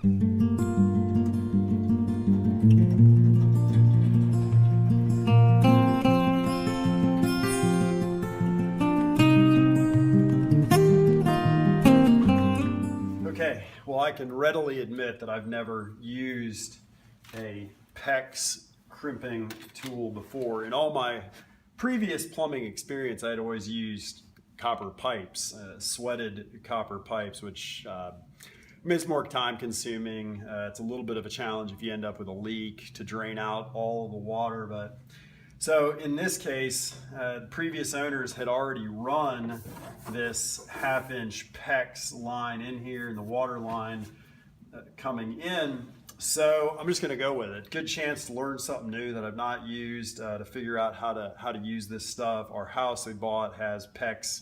Okay, well, I can readily admit that I've never used a PEX crimping tool before. In all my previous plumbing experience, I'd always used copper pipes, sweated copper pipes, which it's more time consuming. It's a little bit of a challenge if you end up with a leak to drain out all of the water. But so in this case, previous owners had already run this 1/2-inch PEX line in here and the water line coming in. So I'm just going to go with it. Good chance to learn something new that I've not used, to figure out how to use this stuff. Our house we bought has PEX.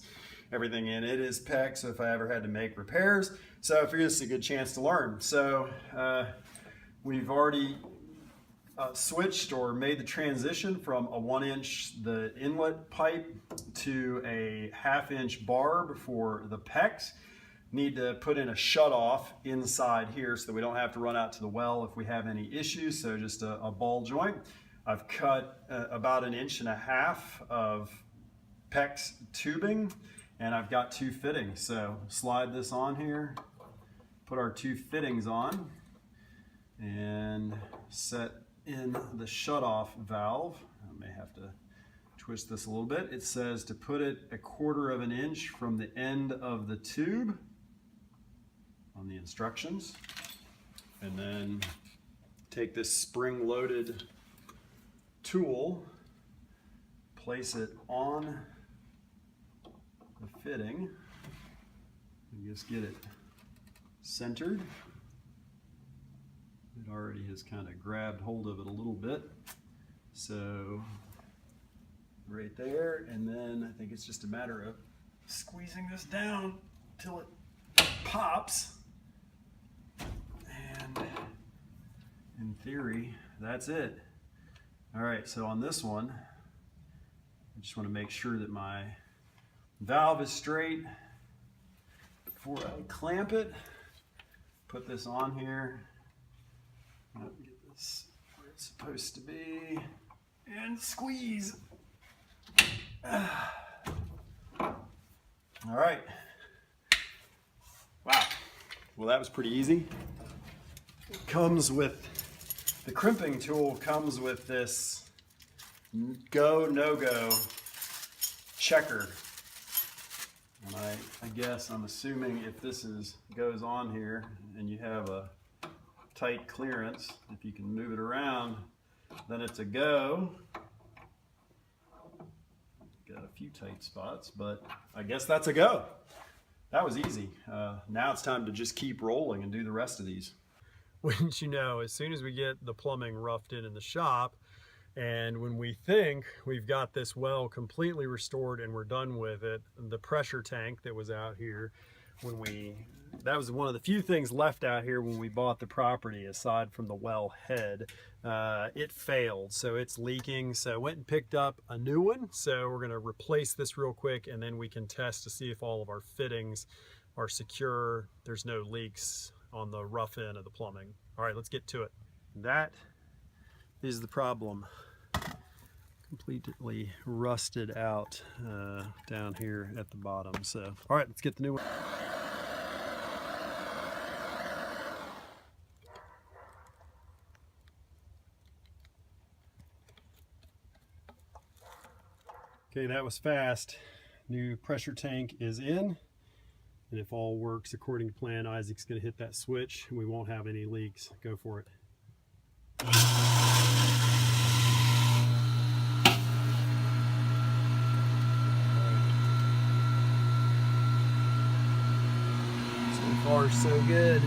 Everything in it is PEX, so if I ever had to make repairs. So I figured this is a good chance to learn. So we've already switched or made the transition from a 1-inch, the inlet pipe, to a 1/2-inch barb for the PEX. Need to put in a shut-off inside here so that we don't have to run out to the well if we have any issues, so just a ball joint. I've cut about 1.5 inches of PEX tubing, and I've got 2 fittings. So slide this on here, put our 2 fittings on, and set in the shut-off valve. I may have to twist this a little bit. It says to put it 1/4 inch from the end of the tube on the instructions, and then take this spring-loaded tool, place it on the fitting, and just get it centered. It already has kind of grabbed hold of it a little bit, so right there, and then I think it's just a matter of squeezing this down till it pops. And in theory, that's it. All right, so on this one, I just want to make sure that my valve is straight before I clamp it. Put this on here. Get this where it's supposed to be, and squeeze. All right. Wow. Well, that was pretty easy. It comes with, the crimping tool comes with this go, no-go checker. And I guess I'm assuming if this goes on here and you have a tight clearance, if you can move it around, then it's a go. Got a few tight spots, but I guess that's a go. That was easy. Now it's time to just keep rolling and do the rest of these. Wouldn't you know, as soon as we get the plumbing roughed in the shop, and when we think we've got this well completely restored and we're done with it, the pressure tank that was out here, that was one of the few things left out here when we bought the property, aside from the well head. It failed, so it's leaking. So I went and picked up a new one. So we're gonna replace this real quick, and then we can test to see if all of our fittings are secure, there's no leaks on the rough end of the plumbing. All right, let's get to it. That is the problem. Completely rusted out down here at the bottom. So, all right, let's get the new one. Okay, that was fast. New pressure tank is in. And if all works according to plan, Isaac's gonna hit that switch and we won't have any leaks. Go for it. So far, so good.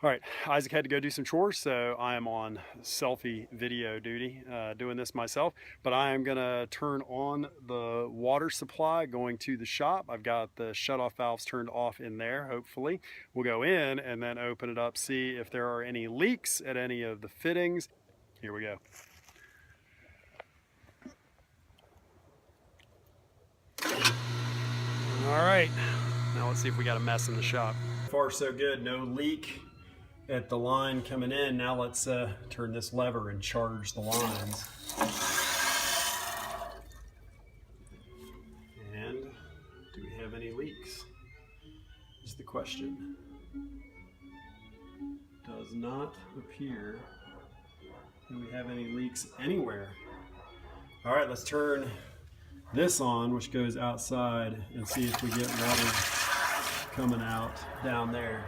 All right, Isaac had to go do some chores, so I am on selfie video duty doing this myself, but I am gonna turn on the water supply going to the shop. I've got the shutoff valves turned off in there, hopefully. We'll go in and then open it up, see if there are any leaks at any of the fittings. Here we go. All right, now let's see if we got a mess in the shop. So far so good, no leak at the line coming in. Now let's turn this lever and charge the lines. And do we have any leaks? Is the question. Does not appear that we have any leaks anywhere. All right, let's turn this on, which goes outside, and see if we get water coming out down there.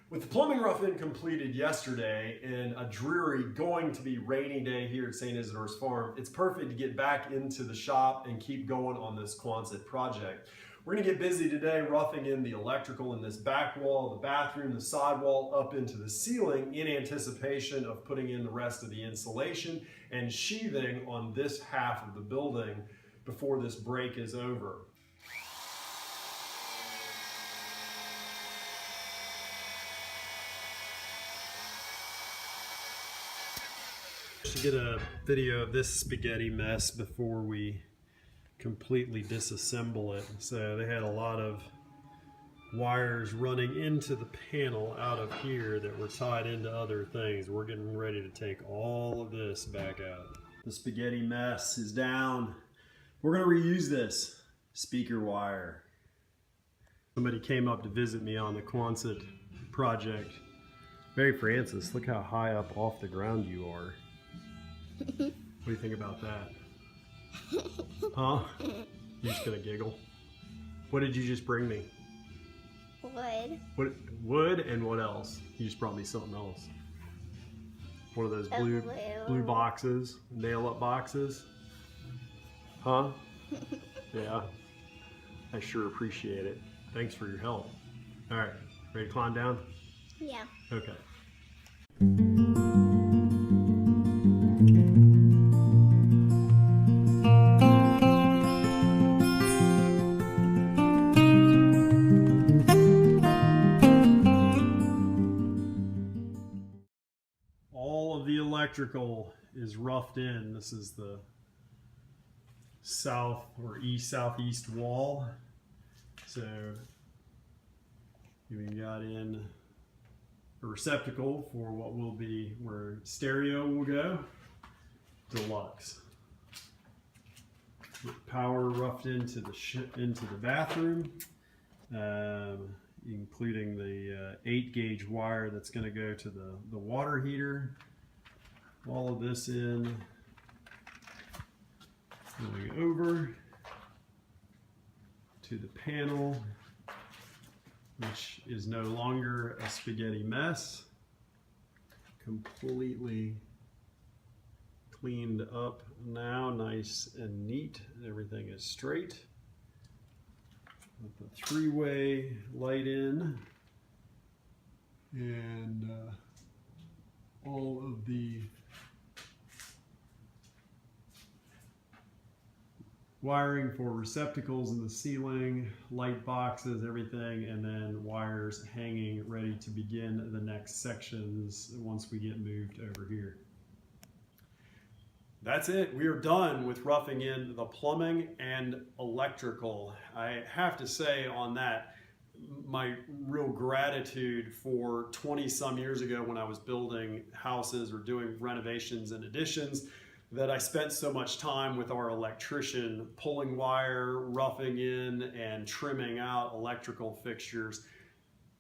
With the plumbing rough-in completed yesterday and a dreary, going to be rainy day here at St. Isidore's Farm, it's perfect to get back into the shop and keep going on this Quonset project. We're going to get busy today roughing in the electrical in this back wall, the bathroom, the side wall, up into the ceiling in anticipation of putting in the rest of the insulation and sheathing on this half of the building before this break is over. To get a video of this spaghetti mess before we completely disassemble it. So they had a lot of wires running into the panel out of here that were tied into other things. We're getting ready to take all of this back out. The spaghetti mess is down. We're going to reuse this speaker wire. Somebody came up to visit me on the Quonset project. Mary Frances, look how high up off the ground you are. What do you think about that? Huh? You're just gonna giggle? What did you just bring me? Wood. What? Wood and what else? You just brought me something else. One of those blue boxes, nail up boxes. Huh? Yeah. I sure appreciate it. Thanks for your help. All right, ready to climb down? Yeah. Okay. Electrical is roughed in. This is the south or southeast wall. So we got in a receptacle for what will be where stereo will go. Deluxe. Power roughed into the bathroom, including the 8-gauge wire that's going to go to the water heater. All of this in, going over to the panel, which is no longer a spaghetti mess, completely cleaned up now, nice and neat. Everything is straight. Put the 3-way light in, and all of the wiring for receptacles in the ceiling, light boxes, everything, and then wires hanging ready to begin the next sections once we get moved over here. That's it. We are done with roughing in the plumbing and electrical. I have to say on that, my real gratitude for 20-some years ago when I was building houses or doing renovations and additions, that I spent so much time with our electrician pulling wire, roughing in, and trimming out electrical fixtures.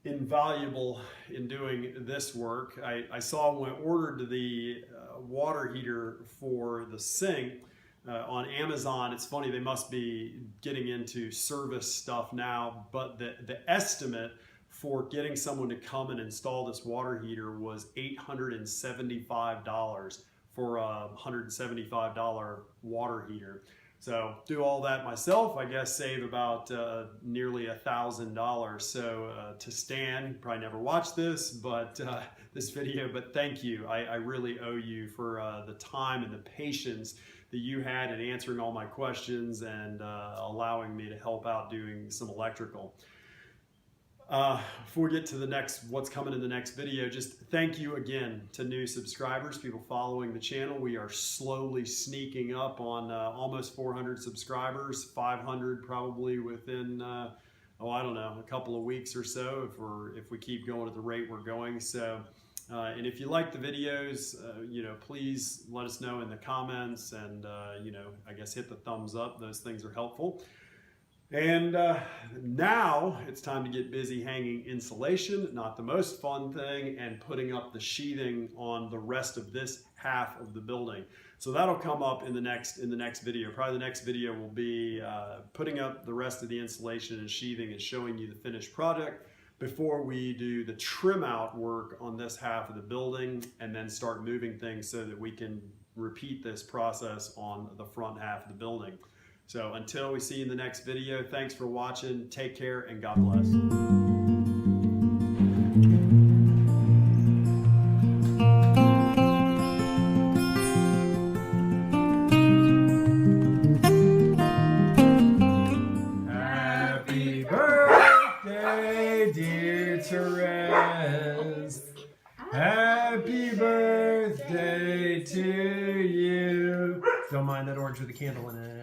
Invaluable in doing this work. I saw when I ordered the water heater for the sink on Amazon. It's funny, they must be getting into service stuff now, but the estimate for getting someone to come and install this water heater was $875 for a $175 water heater. So do all that myself, I guess save about nearly $1,000. So to Stan, probably never watched this, but this video, but thank you. I really owe you for the time and the patience that you had in answering all my questions and allowing me to help out doing some electrical. Before we get to the next, what's coming in the next video, just thank you again to new subscribers, people following the channel. We are slowly sneaking up on almost 400 subscribers, 500 probably within I don't know, a couple of weeks or so if we keep going at the rate we're going. So, and if you like the videos, please let us know in the comments, and I guess hit the thumbs up. Those things are helpful. And now it's time to get busy hanging insulation, not the most fun thing, and putting up the sheathing on the rest of this half of the building. So that'll come up in the next video. Probably the next video will be putting up the rest of the insulation and sheathing and showing you the finished product before we do the trim out work on this half of the building, and then start moving things so that we can repeat this process on the front half of the building. So until we see you in the next video, thanks for watching, take care, and God bless. Happy birthday, dear Therese. Happy birthday to you. Don't mind that orange with the candle in it.